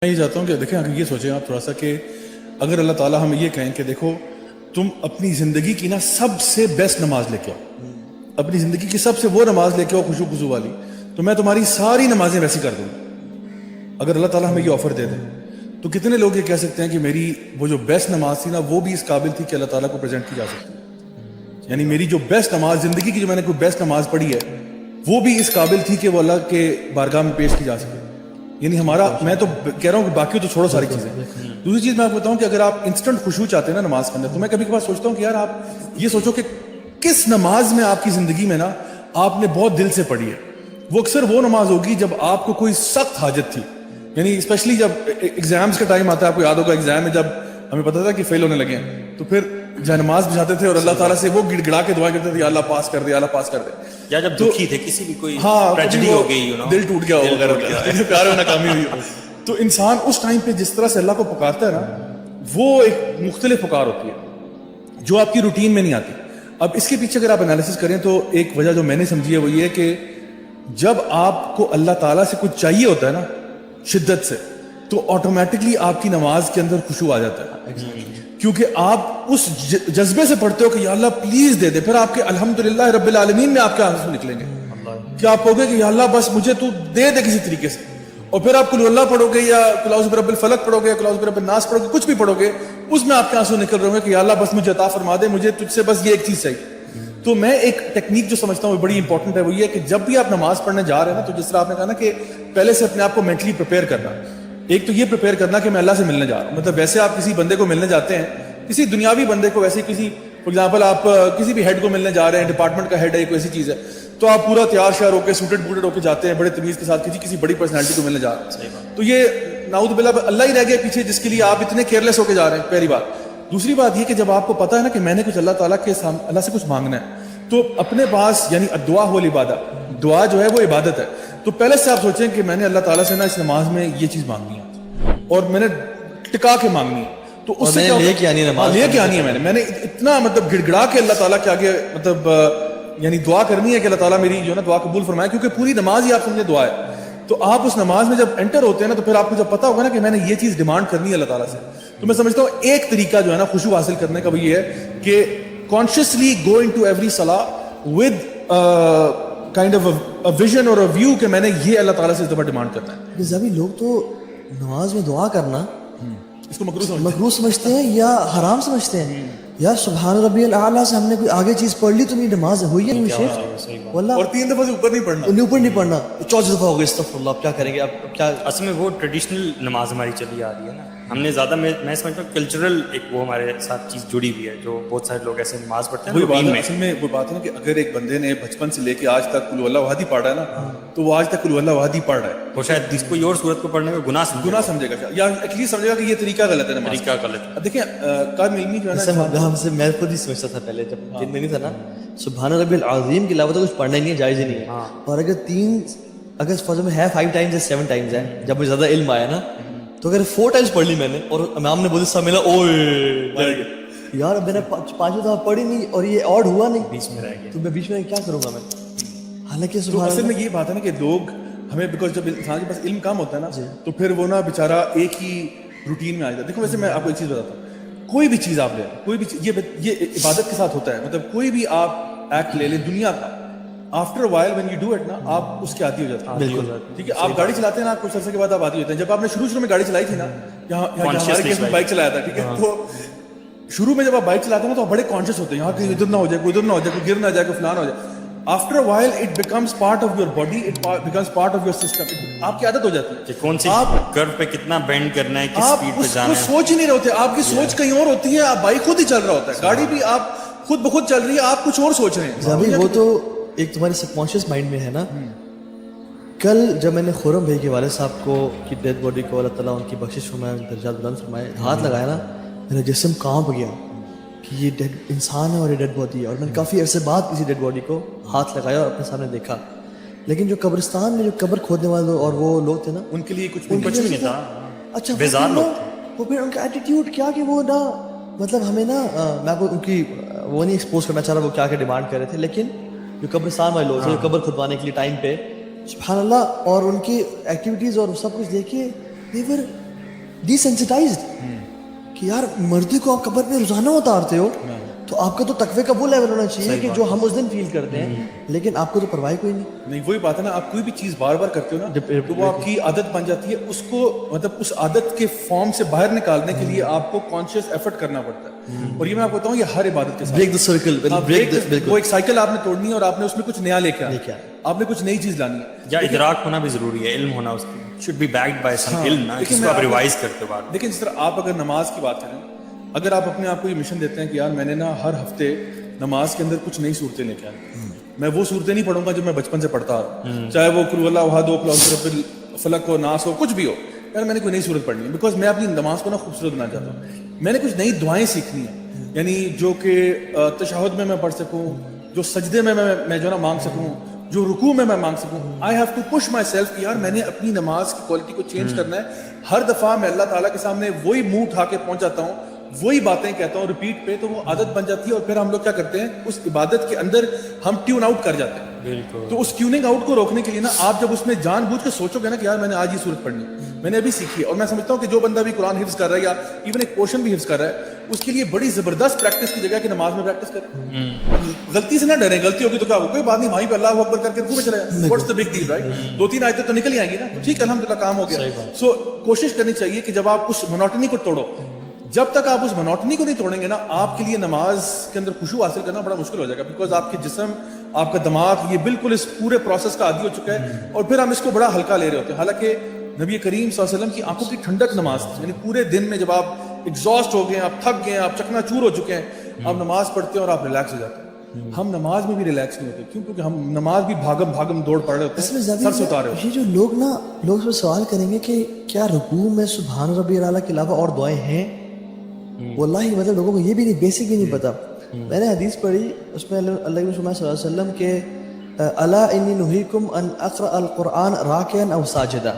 میں یہ چاہتا ہوں کہ دیکھیں اگر یہ سوچیں آپ تھوڑا سا کہ اگر اللہ تعالیٰ ہمیں یہ کہیں کہ دیکھو تم اپنی زندگی کی نا سب سے بیسٹ نماز لے کے آؤ، اپنی زندگی کی سب سے وہ نماز لے کے آؤ خشوع خضوع والی، تو میں تمہاری ساری نمازیں ویسی کر دوں گا۔ اگر اللہ تعالیٰ ہمیں یہ آفر دے دے تو کتنے لوگ یہ کہہ سکتے ہیں کہ میری وہ جو بیسٹ نماز تھی نا وہ بھی اس قابل تھی کہ اللہ تعالیٰ کو پریزنٹ کی جا سکتی ہے، یعنی میری جو بیسٹ نماز زندگی کی جو میں نے کوئی بیسٹ نماز پڑھی ہے وہ بھی اس قابل تھی کہ وہ اللہ کے بارگاہ میں پیش کی جا سکے۔ یعنی ہمارا میں تو کہہ رہا ہوں کہ باقی تو چھوڑو ساری چیزیں۔ دوسری چیز میں آپ کو بتاؤں کہ اگر آپ انسٹنٹ خشوع چاہتے ہیں نا نماز کے اندر، تو میں کبھی کبھار سوچتا ہوں کہ یار آپ یہ سوچو کہ کس نماز میں آپ کی زندگی میں نا آپ نے بہت دل سے پڑھی ہے، وہ اکثر وہ نماز ہوگی جب آپ کو کوئی سخت حاجت تھی، یعنی اسپیشلی جب ایگزامز کا ٹائم آتا ہے، آپ کو یاد ہوگا ایگزام میں جب ہمیں پتا تھا کہ فیل ہونے لگے ہیں تو پھر جائے بچھاتے تھے اور اللہ تعالیٰ سے وہ گڑ گڑا کے دعا کرتے تھے یا اللہ پاس کر دے، اللہ پاس کر دے، یا جب دکھی تھے کسی بھی کوئی ہاں ٹریجڈی ہو گئی، دل ٹوٹ گیا ہو وغیرہ، پیار میں ناکامی ہوئی ہو، تو انسان اس ٹائم پہ جس طرح سے اللہ کو پکارتا ہے نا وہ ایک مختلف پکار ہوتی ہے جو آپ کی روٹین میں نہیں آتی۔ اب اس کے پیچھے اگر آپ انالیسس کریں تو ایک وجہ جو میں نے سمجھی ہے وہ یہ ہے کہ جب آپ کو اللہ تعالیٰ سے کچھ چاہیے ہوتا ہے نا شدت سے تو آٹومیٹکلی آپ کی نماز کے اندر خشوع آ جاتا ہے، کیونکہ آپ اس جذبے سے پڑھتے ہو کہ یا اللہ پلیز دے دے، پھر آپ کے الحمدللہ رب العالمین میں آپ کے آنسو نکلیں گے کہ آپ کہو گے کہ یا اللہ بس مجھے تو دے دے کسی طریقے سے، اور پھر آپ قل اللہ پڑھو گے یا قل اعوذ برب الفلق پڑھو گے یا قل اعوذ برب الناس پڑھو گے، کچھ بھی پڑھو گے اس میں آپ کے آنسو نکل رہے ہوں گے کہ یا اللہ بس مجھے عطا فرما دے، مجھے تجھ سے بس یہ ایک چیز چاہیے۔ تو میں ایک ٹیکنیک جو سمجھتا ہوں وہ بڑی امپورٹنٹ ہے، وہ یہ ہے کہ جب بھی آپ نماز پڑھنے جا رہے ہیں نا تو جس طرح آپ نے کہا نا کہ پہلے سے اپنے آپ کو مینٹلی پریپیئر کرنا، ایک تو یہ پریپیئر کرنا کہ میں اللہ سے ملنے جا رہا ہوں، مطلب ویسے آپ کسی بندے کو ملنے جاتے ہیں، کسی دنیاوی بندے کو، ویسے کسی فار ایگزامپل آپ کسی بھی ہیڈ کو ملنے جا رہے ہیں، ڈپارٹمنٹ کا ہیڈ ہے، کوئی ایسی چیز ہے، تو آپ پورا تیار شیار ہو کے سوٹڈ بوٹڈ ہو کے جاتے ہیں بڑے تمیز کے ساتھ، کسی بڑی پرسنالٹی کو ملنے جا رہے ہیں، تو یہ نعوذ باللہ اللہ ہی رہ گیا پیچھے جس کے لیے آپ اتنے کیئرلیس ہو کے جا رہے ہیں، پہلی بات۔ دوسری بات یہ کہ جب آپ کو پتا ہے نا کہ میں نے کچھ اللہ تعالیٰ کے سامنے اللہ سے کچھ مانگنا ہے تو اپنے پاس، یعنی دعا ہو العبادہ، دعا جو ہے وہ عبادت ہے، تو پہلے سے آپ سوچیں کہ میں نے اللہ تعالیٰ سے نا اس نماز میں یہ چیز مانگنی ہے اور میں نے ٹکا کے مانگنی ہے، تو اس سے لے کے آنی ہے نماز، لے کے آنی ہے، میں نے اتنا مطلب گڑ گڑا کے اللہ تعالیٰ کے آگے مطلب یعنی دعا کرنی ہے کہ اللہ تعالیٰ میری جو ہے نا دعا قبول فرمائے، کیونکہ پوری نماز ہی آپ سمجھے دعا ہے۔ تو آپ اس نماز میں جب انٹر ہوتے ہیں نا تو پھر آپ کو جب پتا ہوگا نا کہ میں نے یہ چیز ڈیمانڈ کرنی ہے اللہ تعالیٰ سے، تو میں سمجھتا ہوں ایک طریقہ جو ہے نا خشوع حاصل کرنے کا وہ یہ ہے کہ کانشیسلی گو انٹو ایوری صلاح with kind of a vision اور اے ویو کہ میں نے یہ اللہ تعالیٰ سے اس دفعہ ڈیمانڈ کرنا ہے۔ سبھی لوگ تو نماز میں دعا کرنا اس کو مکروہ سمجھتے ہیں یا حرام سمجھتے ہیں، یا سبحان ربی الاعلیٰ سے ہم نے کوئی آگے چیز پڑھ لی تو میری نماز ہوئی ہے نہیں شیخ، واللہ اور 3 دفعہ سے اوپر نہیں پڑھنا، اوپر نہیں پڑھنا، 14 دفعہ ہو گئے استغفر اللہ، اب کیا کریں گے، اب کیا اصل میں وہ ٹریڈیشنل نماز ہماری چلی آ رہی ہے نا، ہم نے زیادہ میں سمجھتا ہوں کلچرل ایک وہ ہمارے ساتھ چیز جڑی ہوئی ہے، جو بہت سارے لوگ ایسے نماز پڑھتے ہیں وہی بات روٹین ہے، میں۔ اصل میں وہ بات ہے نا کہ اگر ایک بندے نے بچپن سے لے کے آج تک قل اللہ احد ہی پڑھا ہے نا تو وہ آج تک قل اللہ احد ہی پڑھ رہا ہے، وہ شاید جس کوئی اور صورت کو پڑھنے میں گناہ سمجھے گا یا ایٹ لیسٹ سمجھے گا کہ یہ طریقہ غلط ہے نماز طریقہ غلط ہے۔ اب دیکھیں کام علمی جو ہے نا ہم سے میں خود ہی سمجھتا تھا پہلے جب دن میں نہیں تھا نا، سبحان ربی العظیم کے علاوہ تو کچھ پڑھنا ہی نہیں ہے، جائز ہی نہیں ہے، اور اگر فضل میں ہے 5 ٹائمز یا 7 ٹائمز ہے، جب مجھے زیادہ علم آیا نا تو اگر 4 ٹائمز پڑھ لی میں نے اور امام نے بولے سب ملا اوے یار میں نے 5 دفعہ پڑھی نہیں اور یہ آڈ ہوا نہیں، بیچ میں رہ گیا، تو میں بیچ میں کیا کروں گا میں، حالانکہ تو اصل میں یہ بات ہے نا کہ لوگ ہمیں بیکاز جب انسان کے پاس علم کم ہوتا ہے نا تو پھر وہ نا بیچارہ ایک ہی روٹین میں آ جاتا ہے۔ دیکھو ویسے میں آپ کو ایک چیز بتاتا ہوں، کوئی بھی چیز آپ لیں، کوئی بھی چیز یہ عبادت کے ساتھ ہوتا ہے، مطلب کوئی بھی آپ ایکٹ لے لیں دنیا کا، after while when you do it نا آپ اس کے عادی ہو جاتے ہیں، بالکل ٹھیک ہے، آپ گاڑی چلاتے ہیں نا کچھ عرصے کے بعد آپ عادی ہوتے ہیں۔ جب آپ نے شروع میں گاڑی چلائی تھی نا، یہاں ہمارے کیس میں بائک چلایا تھا، ٹھیک ہے، تو شروع میں جب آپ بائک چلاتے ہیں تو آپ بڑے کانشیس ہوتے ہیں، یہاں کہیں ادھر نہ ہو جائے، کوئی ادھر نہ ہو جائے، کوئی گر نہ جائے، کوئی فلان ہو جائے۔ After a while it becomes part of your body, it becomes part of your system, آپ کی عادت ہو جاتی ہے کہ کون سی کرو پہ کتنا بینڈ کرنا ہے، کس آپ سپیڈ پہ اس جانا کو ہے، سوچ ہی نہیں رہے ہوتے، آپ کی سوچ کہیں اور ہوتی ہے، آپ بائک خود ہی چل رہا ہوتا ہے، گاڑی بھی آپ خود بخود چل رہی ہے، آپ کچھ اور سوچ رہے ہیں۔ ابھی وہ تو ایک تمہارے سب کانشیس مائنڈ میں ہے نا۔ کل جب میں نے خرم بھائی کے والد صاحب کو کی ڈیڈ باڈی کو اللہ تعالیٰ ان کی بخشش فرمائے، درجات بلند فرمائے، ہاتھ لگایا نا میرا جسم کانپ گیا کہ یہ ڈیڈ انسان ہے اور یہ ڈیڈ باڈی ہے، اور میں نے کافی عرصے بعد کسی ڈیڈ باڈی کو ہاتھ لگایا اور اپنے سامنے دیکھا، لیکن جو قبرستان میں جو قبر کھودنے والے اور وہ لوگ تھے نا ان کے لیے کچھ کچھ بھی نہیں تھا، اچھا بیزار لوگ تھے، وہ پھر ان کا ایٹیٹیوڈ کیا کہ وہ نا مطلب ہمیں نا میں آپ کو ان کی وہ نہیں ایکسپوز کرنا چاہ رہا وہ کیا کیا ڈیمانڈ کر رہے تھے، لیکن جو قبرستان والے لوگ تھے جو قبر کھدوانے کے لیے ٹائم پہ سبحان اللہ، اور ان کی ایکٹیویٹیز اور سب کچھ دیکھیے، they were desensitized کہ یار مردے کو آپ قبر پہ روزانہ اتارتے ہو تو آپ کا تو تقوی کا وہ لیول ہونا چاہیے کہ جو ہم اس دن فیل کرتے ہیں, لیکن آپ کو تو پرواہ کوئی نہیں. وہی بات ہے نا, آپ کوئی بھی چیز بار بار کرتے ہو نا تو وہ آپ کی عادت بن جاتی ہے. اس کو مطلب اس عادت کے فارم سے باہر نکالنے کے لیے آپ کو کانشیس ایفرٹ کرنا پڑتا ہے. اور یہ میں آپ کو بتاؤں یہ ہر عبادت کے ساتھ بریک دا سرکل, وہ ایک سائیکل آپ نے توڑنی ہے اور آپ نے اس میں کچھ نیا لے کے آنا, آپ نے کچھ نئی چیز لانی ہے. یا ادراک ہونا بھی ضروری ہے, علم ہونا, اس کی should be backed by some علم نا, جس کو آپ ریوائز کرتے ہو. لیکن جس طرح آپ اگر نماز کی بات کریں, اگر آپ اپنے آپ کو یہ مشن دیتے ہیں کہ یار میں نے نا ہر ہفتے نماز کے اندر کچھ نئی صورتیں لے کے آئی, میں وہ صورتیں نہیں پڑھوں گا جو میں بچپن سے پڑھتا آ رہا ہوں, چاہے وہ قل اللہ احد ہو, فلق ہو, ناس ہو, کچھ بھی ہو, یار میں نے کوئی نئی صورت پڑھنی ہے بیکاز میں اپنی نماز کو نا خوبصورت بنانا چاہتا ہوں. میں نے کچھ نئی دعائیں سیکھنی ہیں, یعنی جو کہ تشہد میں بڑھ سکوں, جو سجدے میں جو نا مانگ سکوں, جو رکوع میں مانگ سکوں. I have to push myself کہ یار میں نے اپنی نماز کی کوالٹی کو چینج کرنا ہے. ہر دفعہ میں اللہ تعالیٰ کے سامنے وہی منہ اٹھا کے پہنچ جاتا ہوں, وہی باتیں کہتا ہوں ریپیٹ پہ, تو وہ عادت بن جاتی ہے. اور پھر ہم لوگ کیا کرتے ہیں, اس عبادت کے اندر ہم ٹیون آؤٹ کر جاتے ہیں. تو اس ٹیوننگ آؤٹ کو روکنے کے لیے نا آپ جب اس میں جان بوجھ کے سوچو گے نا کہ یار میں نے آج یہ صورت پڑھنی ہے, میں نے ابھی سیکھی ہے, اور میں سمجھتا ہوں کہ جو بندہ بھی قرآن حفظ کر رہا ہے یا ایون ایک پورشن بھی حفظ کر رہا ہے, اس کے لیے بڑی زبردست پریکٹس کی جگہ کہ نماز میں پریکٹس کریں. غلطی سے نہ ڈریں, غلطی ہوگی تو کیا ہوگا, کوئی بات نہیں, وہیں پہ اللہ اکبر کر کے رکوع میں چلے جائیں, what's the big deal, right. 2-3 آیتیں تو نکل ہی آئیں گی نا, ٹھیک ہے الحمدللہ کام ہو گیا. سو کوشش کرنی چاہیے کہ جب آپ اس مونوٹنی کو توڑو, جب تک آپ اس مونوٹنی کو نہیں توڑیں گے نا, آپ کے لیے نماز کے اندر خشوع حاصل کرنا بڑا مشکل ہو جائے گا, بیکاز آپ کے جسم, آپ کا دماغ یہ بالکل اس پورے پروسیس کا عادی ہو چکا ہے, اور پھر ہم اس کو بڑا ہلکا لے رہے ہوتے ہیں. حالانکہ نبی کریم صلی اللہ علیہ وسلم کی آنکھوں کی ٹھنڈک نماز تھی, یعنی پورے دن میں جب آپ ایگزاسٹ ہو گئے ہیں, آپ تھک گئے ہیں, آپ چکنا چور ہو چکے ہیں, آپ نماز پڑھتے ہیں اور آپ ریلیکس ہو جاتے ہیں. ہم نماز میں بھی ریلیکس نہیں ہوتے, کیوں, کیونکہ ہم نماز بھی بھاگم دوڑ پڑ رہے ہوتے ہیں, سر سے اتارے ہوتے ہیں. یہ جو لوگ نا, لوگ اس میں سوال کریں گے کہ کیا رکوع میں سبحان ربی الاعلیٰ کے علاوہ اور دعائیں ہیں؟ واللہ مطلب لوگوں کو یہ بھی نہیں, بیسک بھی نہیں پتا. میں نے حدیث پڑھی, اس میں اللہ کے رسول صلی اللہ علیہ وسلم کے الا انی نہیکم ان اقرأ القرآن راکعا او ساجدا,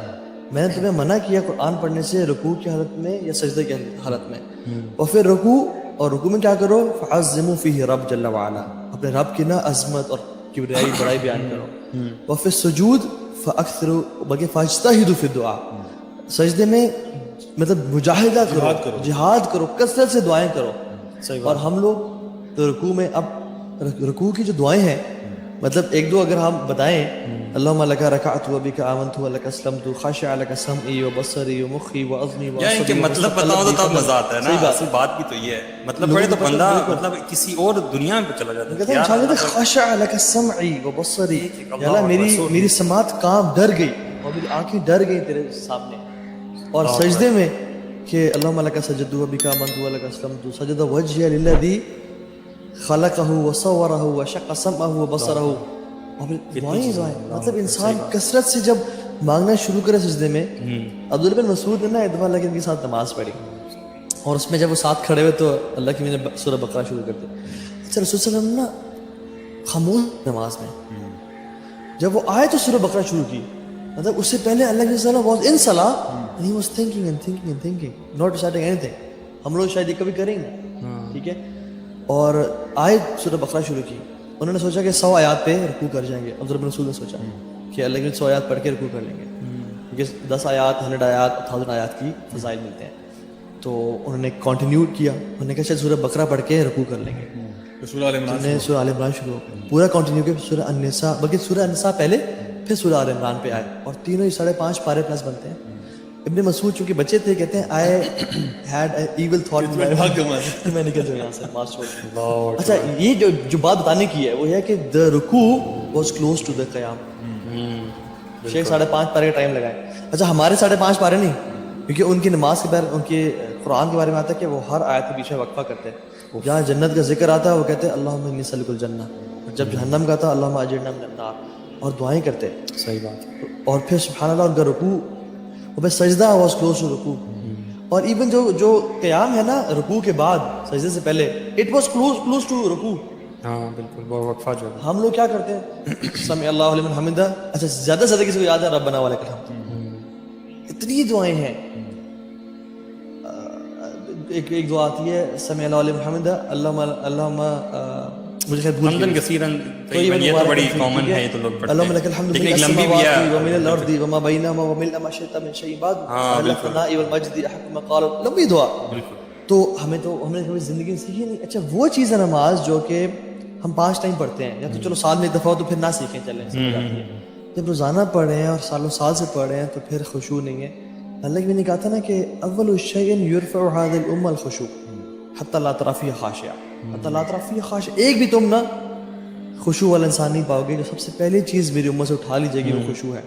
میں نے تمہیں منع کیا قرآن پڑھنے سے رکوع کی حالت میں یا سجدے کی حالت میں. اور پھر رکوع میں کیا کرو, فعظموا فیہ رب جل وعلا, اپنے رب کی نا عظمت اور کبریائی بڑائی بیان کرو. وفی السجود فاکثروا, بلکہ فاجتہدوا فی الدعاء, سجدے میں مطلب مجاہدہ کرو, جہاد کرو, کثرت سے دعائیں کرو. اور ہم لوگ تو رکوع میں, اب رکوع کی جو دعائیں ہیں, مطلب ایک دو اگر ہم بتائیں, اللہم لک رکعت و بک آمنت و لک اسلمت خاشع لک سمعی و بصری و مخی و عظمی و یعنی کہ مطلب پتا ہو تو تب مزہ آتا ہے نا. اصل بات بھی تو یہ ہے, مطلب پڑھے تو بندہ مطلب کسی اور دنیا میں چلا جاتا ہے. خاشع لک سمعی و بصری, یا اللہ میری سماعت کام ڈر گئی اور میری آنکھیں ڈر گئی تیرے سامنے. اور سجدے میں کہ اللہم لک سجدت و بک آمنت و لک اسلمت سجد وجهي للذی خلقہ وصورہ وشق سمعہ وبصرہ. دعائیں مطلب انسان کثرت سے جب مانگنا شروع کرے سجدے میں. عبداللہ بن مسعود نے نا ایک دفعہ اللہ کے نبی کے ساتھ نماز پڑھی, اور اس میں جب وہ ساتھ کھڑے ہوئے تو اللہ کی میں نے سورہ بقرہ شروع کر دی. اچھا رسول صلی اللہ علیہ وسلم نا خاموش نماز میں, جب وہ آئے تو سورہ بقرہ شروع کی, مطلب اس سے پہلے اللہ کے وسلم واز ان صلاح and he was thinking and thinking and thinking, not deciding anything. ہم لوگ شاید یہ کبھی کریں گے, ٹھیک ہے. اور آئے سورہ بقرہ شروع کی, انہوں نے سوچا کہ 100 آیات پہ رکوع کر جائیں گے. عبداللہ بن مسعود نے سوچا کہ اللہ کے 100 آیات پڑھ کے رکوع کر لیں گے, کیونکہ 10 آیات 100 آیات 1000 آیات کی فضائل ملتے ہیں. تو انہوں نے کنٹینیو کیا, انہوں نے کہا چل سورہ بقرہ پڑھ کے رکوع کر لیں گے. سورہ آل عمران شروع پورا کنٹینیو کیا, سورہ النساء, بلکہ سورہ النساء پہلے پھر سورہ آل عمران پہ آئے, اور تینوں ہی 5.5 پارے پلس بنتے ہیں. ابن مسعود چونکہ بچے تھے, کہتے ہیں I had an evil thought میں نکل جاؤں یہاں سے ماسٹر. اچھا یہ جو بات بتانے کی ہے وہ یہ ہے کہ دا رکوع واز کلوز ٹو دا قیام. شیخ 5.5 پارے کا ٹائم لگائے. اچھا ہمارے 5.5 پارے نہیں, کیونکہ ان کی نماز کے بارے, ان کے قرآن کے بارے میں آتا ہے کہ وہ ہر آیت کے پیچھے وقفہ کرتے ہیں. جہاں جنت کا ذکر آتا ہے وہ کہتے ہیں اللہم انی اسألک الجنہ, اور جب جہنم کا آتا ہے اللہم اجرنا من النار, اور دعائیں کرتے ہیں. صحیح بات. اور پھر سبحان اللہ ان کا رکوع, اور پھر سجدہ واز کلوز ٹو رکوع. اور ایون جو قیام ہے نا رکوع کے بعد سجدے سے پہلے, اٹ واز کلوز ٹو رکوع. ہاں بالکل, وہ وقفہ جو ہے ہم لوگ کیا کرتے ہیں, سمع اللہ لمن حمدہ. اچھا زیادہ سے زیادہ کسی کو یاد ہے ربنا ولک الحمد. اتنی دعائیں ہیں. ایک دعا آتی ہے سمع اللہ لمن حمدہ, اللہم مجھے خیر بھول حمدن کثیرن طیباً، یہ تو بڑی کامن ہے، یہ تو لوگ پڑھتے اللهم لك ہیں، الحمد لیکن ملء ایک لمبی بھی السماوات ہے وملء الارض وما بينهما وملء ما شئت من شيء بعد الثناء والمجد احق ما قال، لمبی دعا. تو ہم نے کبھی زندگی میں سیکھی نہیں. اچھا وہ چیز ہے نماز جو کہ ہم 5 ٹائم پڑھتے ہیں، یا تو چلو سال میں ایک دفعہ ہو تو پھر نہ سیکھیں، چلیں سمجھ آتی ہے. جب روزانہ پڑھ رہے ہیں اور سالوں سال سے پڑھ رہے ہیں تو پھر خشوع نہیں ہے. اللہ بھی نے کہا تھا نا کہ اول الشیء یرفع هذه الامه الخشوع حتى لا ترى فيها خاشعا، حتى لا ترى فيها خاشعا. ایک بھی تم نا خشوع والا انسان نہیں پاؤ گے. جو سب سے پہلی چیز میری امت سے اٹھا لیجیے گی وہ خشوع ہے.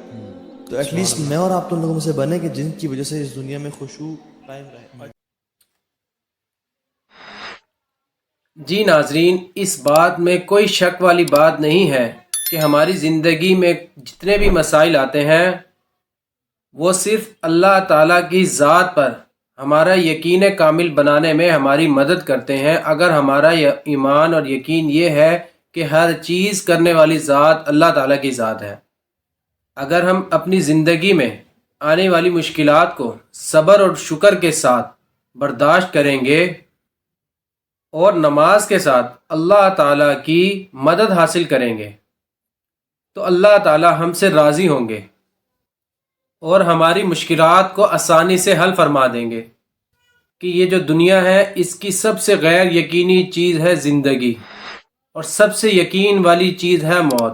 تو ایٹ لیسٹ میں اور آپ تو ان لوگوں میں سے بنے کہ جن کی وجہ سے اس دنیا میں خشوع قائم رہے. جی ناظرین، اس بات میں کوئی شک والی بات نہیں ہے کہ ہماری زندگی میں جتنے بھی مسائل آتے ہیں وہ صرف اللہ تعالیٰ کی ذات پر ہمارا یقین کامل بنانے میں ہماری مدد کرتے ہیں. اگر ہمارا ایمان اور یقین یہ ہے کہ ہر چیز کرنے والی ذات اللہ تعالیٰ کی ذات ہے، اگر ہم اپنی زندگی میں آنے والی مشکلات کو صبر اور شکر کے ساتھ برداشت کریں گے اور نماز کے ساتھ اللہ تعالیٰ کی مدد حاصل کریں گے تو اللہ تعالیٰ ہم سے راضی ہوں گے اور ہماری مشکلات کو آسانی سے حل فرما دیں گے. کہ یہ جو دنیا ہے اس کی سب سے غیر یقینی چیز ہے زندگی، اور سب سے یقین والی چیز ہے موت.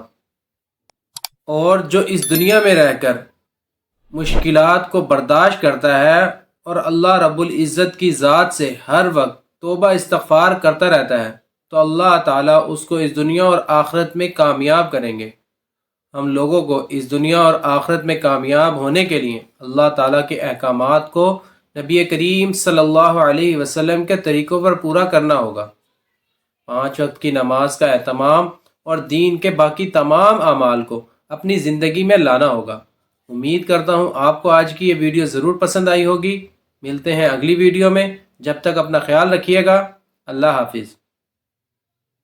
اور جو اس دنیا میں رہ کر مشکلات کو برداشت کرتا ہے اور اللہ رب العزت کی ذات سے ہر وقت توبہ استغفار کرتا رہتا ہے تو اللہ تعالیٰ اس کو اس دنیا اور آخرت میں کامیاب کریں گے. ہم لوگوں کو اس دنیا اور آخرت میں کامیاب ہونے کے لیے اللہ تعالیٰ کے احکامات کو نبی کریم صلی اللہ علیہ وسلم کے طریقوں پر پورا کرنا ہوگا. 5 وقت کی نماز کا اہتمام اور دین کے باقی تمام اعمال کو اپنی زندگی میں لانا ہوگا. امید کرتا ہوں آپ کو آج کی یہ ویڈیو ضرور پسند آئی ہوگی. ملتے ہیں اگلی ویڈیو میں، جب تک اپنا خیال رکھیے گا. اللہ حافظ.